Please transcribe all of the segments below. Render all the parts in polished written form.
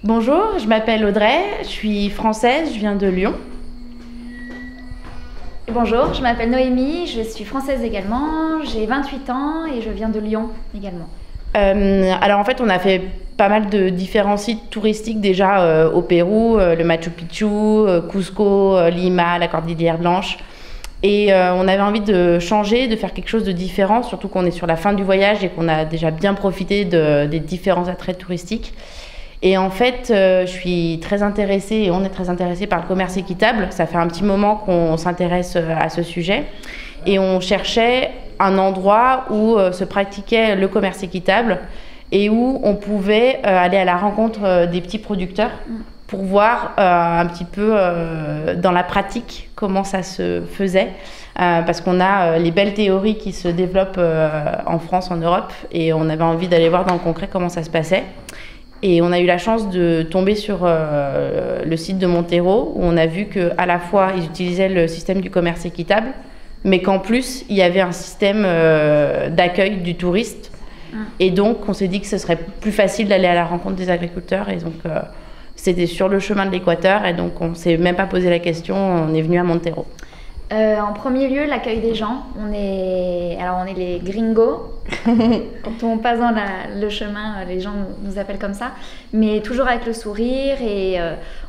Bonjour, je m'appelle Audrey, je suis française, je viens de Lyon. Bonjour, je m'appelle Noémie, je suis française également, j'ai 28 ans et je viens de Lyon également. Alors en fait, on a fait pas mal de différents sites touristiques déjà au Pérou, le Machu Picchu, Cusco, Lima, la Cordillère Blanche. Et on avait envie de changer, de faire quelque chose de différent, surtout qu'on est sur la fin du voyage et qu'on a déjà bien profité des différents attraits touristiques. Et en fait, je suis très intéressée et on est très intéressé par le commerce équitable. Ça fait un petit moment qu'on s'intéresse à ce sujet. Et on cherchait un endroit où se pratiquait le commerce équitable et où on pouvait aller à la rencontre des petits producteurs pour voir un petit peu dans la pratique comment ça se faisait. Parce qu'on a les belles théories qui se développent en France, en Europe, et on avait envie d'aller voir dans le concret comment ça se passait. Et on a eu la chance de tomber sur le site de Montero, où on a vu qu'à la fois, ils utilisaient le système du commerce équitable, mais qu'en plus, il y avait un système d'accueil du touriste. Et donc, on s'est dit que ce serait plus facile d'aller à la rencontre des agriculteurs. Et donc, c'était sur le chemin de l'Équateur. Et donc, on ne s'est même pas posé la question, on est venu à Montero. En premier lieu, l'accueil des gens. On est les gringos. Quand on passe dans le chemin, les gens nous appellent comme ça. Mais toujours avec le sourire. Et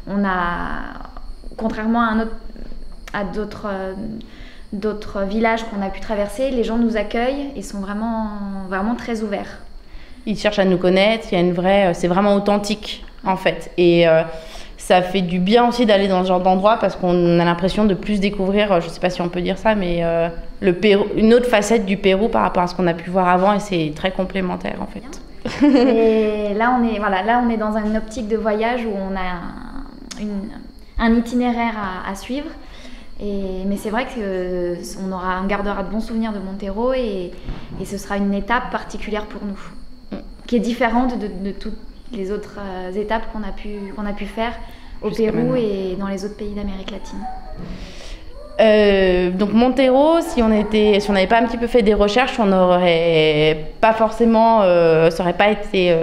on a, contrairement à d'autres villages qu'on a pu traverser, les gens nous accueillent et sont vraiment, vraiment très ouverts. Ils cherchent à nous connaître. Il y a une vraie, c'est vraiment authentique en fait. Et ça fait du bien aussi d'aller dans ce genre d'endroit parce qu'on a l'impression de plus découvrir, je ne sais pas si on peut dire ça, mais le Pérou, une autre facette du Pérou par rapport à ce qu'on a pu voir avant, et c'est très complémentaire en fait. Et là, on est dans une optique de voyage où on a un itinéraire à suivre. Mais c'est vrai qu'on gardera de bons souvenirs de Montero et ce sera une étape particulière pour nous, qui est différente de toutes les autres étapes qu'on a pu faire au Pérou et dans les autres pays d'Amérique latine. Donc Montero, si on n'avait pas un petit peu fait des recherches, on n'aurait pas forcément, ça n'aurait pas été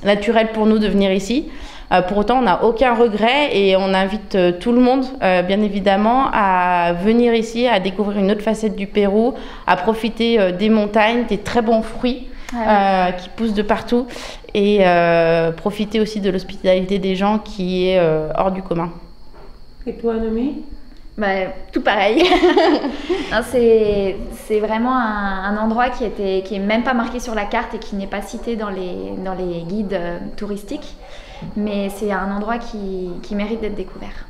naturel pour nous de venir ici. Pour autant, on n'a aucun regret et on invite tout le monde, bien évidemment, à venir ici, à découvrir une autre facette du Pérou, à profiter des montagnes, des très bons fruits qui poussent de partout et profiter aussi de l'hospitalité des gens qui est hors du commun. Et toi, Noémie? Tout pareil. C'est vraiment un endroit qui est même pas marqué sur la carte et qui n'est pas cité dans les guides touristiques, mais c'est un endroit qui mérite d'être découvert.